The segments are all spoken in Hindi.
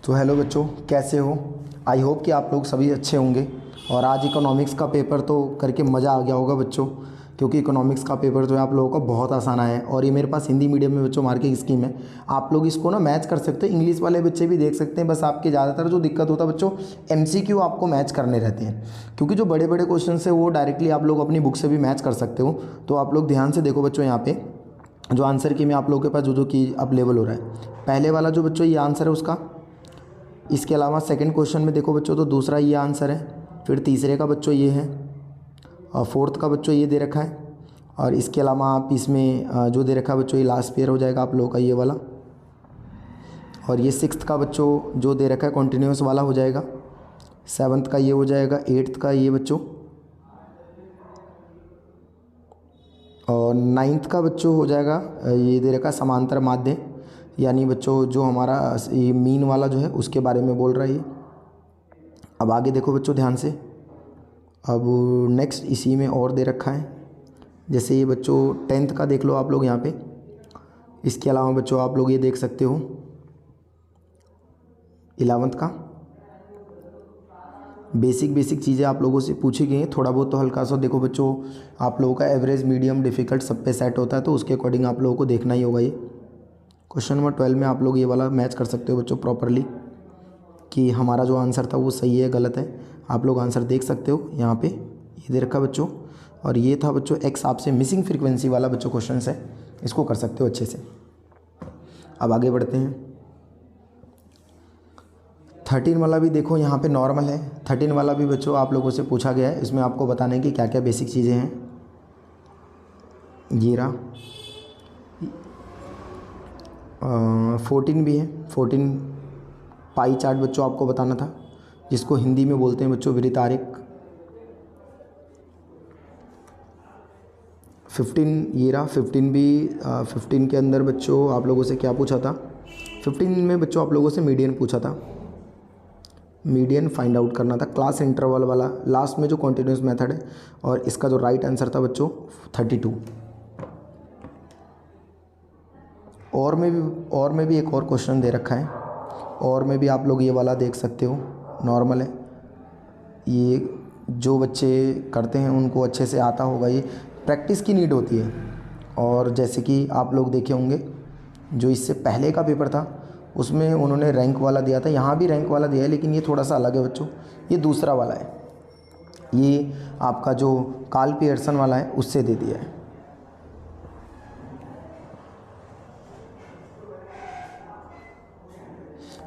तो हेलो बच्चों, कैसे हो? आई होप कि आप लोग सभी अच्छे होंगे। और आज इकोनॉमिक्स का पेपर तो करके मज़ा आ गया होगा बच्चों, क्योंकि इकोनॉमिक्स का पेपर जो है आप लोगों का बहुत आसान आया है। और ये मेरे पास हिंदी मीडियम में बच्चों मार्किंग स्कीम है, आप लोग इसको ना मैच कर सकते हो। इंग्लिश वाले बच्चे भी देख सकते हैं, बस आपके ज़्यादातर जो दिक्कत होता है बच्चों, MCQ आपको मैच करने रहते हैं, क्योंकि जो बड़े बड़े क्वेश्चन है वो डायरेक्टली आप लोग अपनी बुक से भी मैच कर सकते हो। तो आप लोग ध्यान से देखो बच्चों, यहाँ पे जो आंसर की में आप लोगों के पास जो की अवेलेबल हो रहा है, पहले वाला जो बच्चों ये आंसर है उसका। इसके अलावा सेकंड क्वेश्चन में देखो बच्चों तो दूसरा ये आंसर है, फिर तीसरे का बच्चों ये है, और फोर्थ का बच्चों ये दे रखा है। और इसके अलावा आप इसमें जो दे रखा है बच्चों, ये लास्ट पेयर हो जाएगा आप लोगों का ये वाला। और ये सिक्स्थ का बच्चों जो दे रखा है कॉन्टिन्यूस वाला हो जाएगा। सेवन्थ का ये हो जाएगा, एट्थ का ये बच्चों, और नाइन्थ का बच्चों हो जाएगा ये दे रखा है समांतर माध्य, यानी बच्चों जो हमारा ये मीन वाला जो है उसके बारे में बोल रहा है ये। अब आगे देखो बच्चों ध्यान से। अब नेक्स्ट इसी में और दे रखा है, जैसे ये बच्चों 10th का देख लो आप लोग यहाँ पे। इसके अलावा बच्चों आप लोग ये देख सकते हो 11th का। बेसिक चीज़ें आप लोगों से पूछी गई हैं, थोड़ा बहुत तो हल्का सा देखो बच्चों, आप लोगों का एवरेज मीडियम डिफ़िकल्ट सब पे सेट होता है, तो उसके अकॉर्डिंग आप लोगों को देखना ही होगा। ये क्वेश्चन नंबर 12 में आप लोग ये वाला मैच कर सकते हो बच्चों प्रॉपरली, कि हमारा जो आंसर था वो सही है गलत है। आप लोग आंसर देख सकते हो यहाँ पे, ये दे रखा बच्चों। और ये था बच्चों एक्स आपसे मिसिंग फ्रीक्वेंसी वाला बच्चों क्वेश्चन है, इसको कर सकते हो अच्छे से। अब आगे बढ़ते हैं। 13 वाला भी देखो यहाँ पे नॉर्मल है। 13 वाला भी बच्चों आप लोगों से पूछा गया है, इसमें आपको बताने की क्या क्या बेसिक चीज़ें हैं। ये रहा 14 भी है। 14 पाई चार्ट बच्चों आपको बताना था, जिसको हिंदी में बोलते हैं बच्चों वृत्तारेख। 15 ये रहा 15 भी। 15 के अंदर बच्चों आप लोगों से क्या पूछा था? 15 में बच्चों आप लोगों से मीडियन पूछा था, मीडियन फाइंड आउट करना था, क्लास इंटरवल वाला लास्ट में जो कॉन्टिन्यूस मेथड है। और इसका जो राइट आंसर था बच्चों 32। और में भी एक और क्वेश्चन दे रखा है, और में भी आप लोग ये वाला देख सकते हो, नॉर्मल है। ये जो बच्चे करते हैं उनको अच्छे से आता होगा, ये प्रैक्टिस की नीड होती है। और जैसे कि आप लोग देखे होंगे जो इससे पहले का पेपर था उसमें उन्होंने रैंक वाला दिया था, यहाँ भी रैंक वाला दिया है, लेकिन ये थोड़ा सा अलग है बच्चों, ये दूसरा वाला है। ये आपका जो कार्ल पियर्सन वाला है उससे दे दिया है।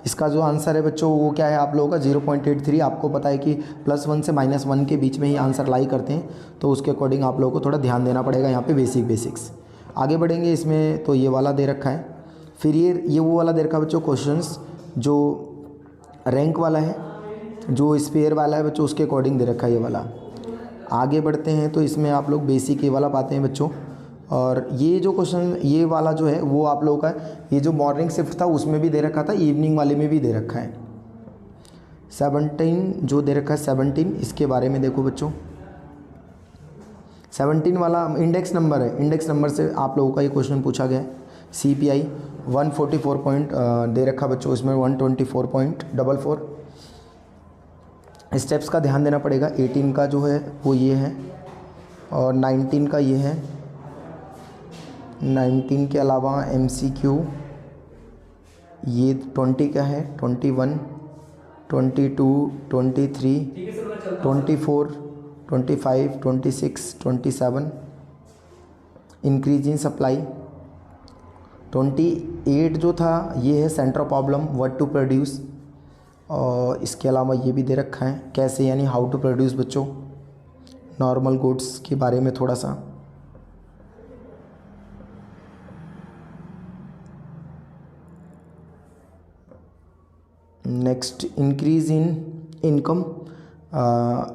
इसका जो आंसर है बच्चों वो क्या है आप लोगों का 0.83। आपको पता है कि +1 से -1 के बीच में ही आंसर लाई करते हैं, तो उसके अकॉर्डिंग आप लोगों को थोड़ा ध्यान देना पड़ेगा यहाँ पे बेसिक्स। आगे बढ़ेंगे इसमें, तो ये वाला दे रखा है। फिर ये वो वाला दे रखा है बच्चों क्वेश्चंस जो रैंक वाला है, जो स्पेयर वाला है बच्चों, उसके अकॉर्डिंग दे रखा है ये वाला। आगे बढ़ते हैं तो इसमें आप लोग बेसिक ये वाला पाते हैं बच्चों। और ये जो क्वेश्चन ये वाला जो है वो आप लोगों का, ये जो मॉर्निंग शिफ्ट था उसमें भी दे रखा था, इवनिंग वाले में भी दे रखा है। 17 जो दे रखा है 17, इसके बारे में देखो बच्चों। 17 वाला इंडेक्स नंबर है, इंडेक्स नंबर से आप लोगों का ये क्वेश्चन पूछा गया है। CPI 144 पॉइंट दे रखा बच्चों, इसमें 124.44 स्टेप्स का ध्यान देना पड़ेगा। 18 का जो है वो ये है, और 19 का ये है। 19 के अलावा MCQ ये 20 का है, 21, 22, 23, 24, 25, 26, 27 इंक्रीज इन सप्लाई। 28 जो था ये है centre of problem what to produce. और इसके अलावा ये भी दे रखा है कैसे, यानी हाउ टू प्रोड्यूस बच्चों, नॉर्मल गुड्स के बारे में थोड़ा सा। नेक्स्ट इंक्रीज इन इनकम,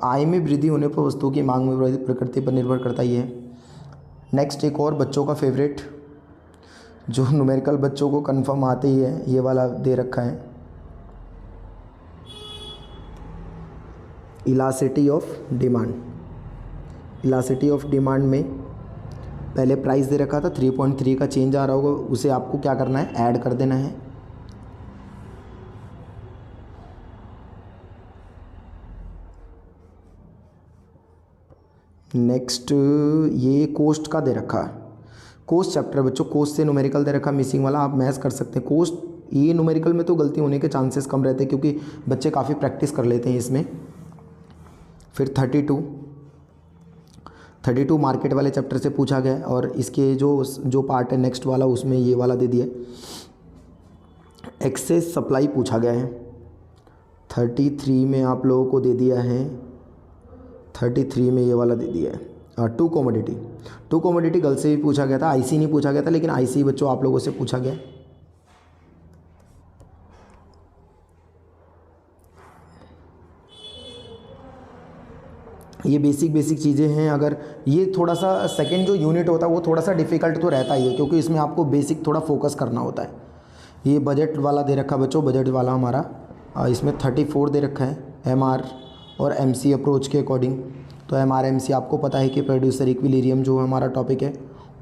आय में वृद्धि होने पर वस्तुओं की मांग में प्रकृति पर निर्भर करता ही है। नेक्स्ट एक और बच्चों का फेवरेट जो न्यूमेरिकल बच्चों को कंफर्म आते ही है, ये वाला दे रखा है elasticity of demand. Elasticity of demand में पहले प्राइस दे रखा था 3.3 का चेंज आ रहा होगा, उसे आपको क्या करना है, ऐड कर देना है। नेक्स्ट ये कोस्ट का दे रखा है, कोस्ट चैप्टर बच्चों, कोस्ट से न्यूमेरिकल दे रखा मिसिंग वाला, आप मैच कर सकते हैं। कोस्ट ये न्यूमेरिकल में तो गलती होने के चांसेस कम रहते हैं क्योंकि बच्चे काफ़ी प्रैक्टिस कर लेते हैं इसमें। फिर 32 मार्केट वाले चैप्टर से पूछा गया है और इसके जो पार्ट है नेक्स्ट वाला उसमें ये वाला दे दिया है, एक्सेस सप्लाई पूछा गया है। 33 में आप लोगों को दे दिया है, 33 में ये वाला दे दिया है टू कमोडिटी गर्ल से भी पूछा गया था, आईसी नहीं पूछा गया था, लेकिन आईसी बच्चों आप लोगों से पूछा गया। ये बेसिक चीज़ें हैं। अगर ये थोड़ा सा सेकंड जो यूनिट होता है वो थोड़ा सा डिफ़िकल्ट तो रहता ही है क्योंकि इसमें आपको बेसिक थोड़ा फोकस करना होता है। ये बजट वाला दे रखा बच्चों, बजट वाला हमारा इसमें 34 दे रखा है एमआर और एमसी अप्रोच के अकॉर्डिंग। तो एमआर एमसी आपको पता है कि प्रोड्यूसर इक्विलिब्रियम जो हमारा टॉपिक है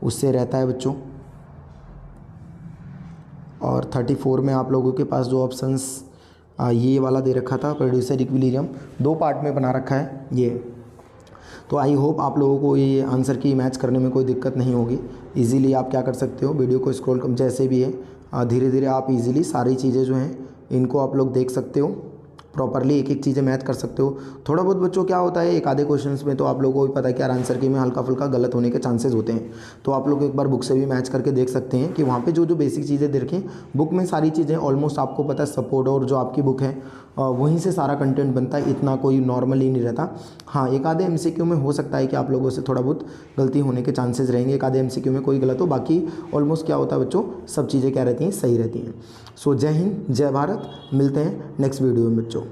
उससे रहता है बच्चों। और 34 में आप लोगों के पास जो ऑप्शंस ये वाला दे रखा था प्रोड्यूसर इक्विलिब्रियम, 2 पार्ट में बना रखा है ये। तो आई होप आप लोगों को ये आंसर की मैच करने में कोई दिक्कत नहीं होगी। इजीली आप क्या कर सकते हो, वीडियो को स्क्रॉल कर जैसे भी है धीरे धीरे आप इजीली सारी चीज़ें जो हैं इनको आप लोग देख सकते हो, प्रॉपरली एक एक चीज़ें मैथ कर सकते हो। थोड़ा बहुत बच्चों क्या होता है एक आधे क्वेश्चंस में तो आप लोगों को भी पता है कि यार आंसर की में हल्का फुल्का गलत होने के चांसेस होते हैं, तो आप लोग एक बार बुक से भी मैच करके देख सकते हैं कि वहाँ पे जो बेसिक चीज़ें देखें बुक में सारी चीज़ें ऑलमोस्ट आपको पता है। सपोर्ट और जो आपकी बुक है वहीं से सारा कंटेंट बनता है, इतना कोई नॉर्मली नहीं रहता। हाँ एक आधे एमसीक्यू में हो सकता है कि आप लोगों से थोड़ा बहुत गलती होने के चांसेस रहेंगे, एक आधे एमसीक्यू में कोई गलत हो, बाकी ऑलमोस्ट क्या होता है बच्चों सब चीज़ें क्या रहती हैं, सही रहती हैं। सो जय हिंद जय भारत, मिलते हैं नेक्स्ट वीडियो में बच्चों।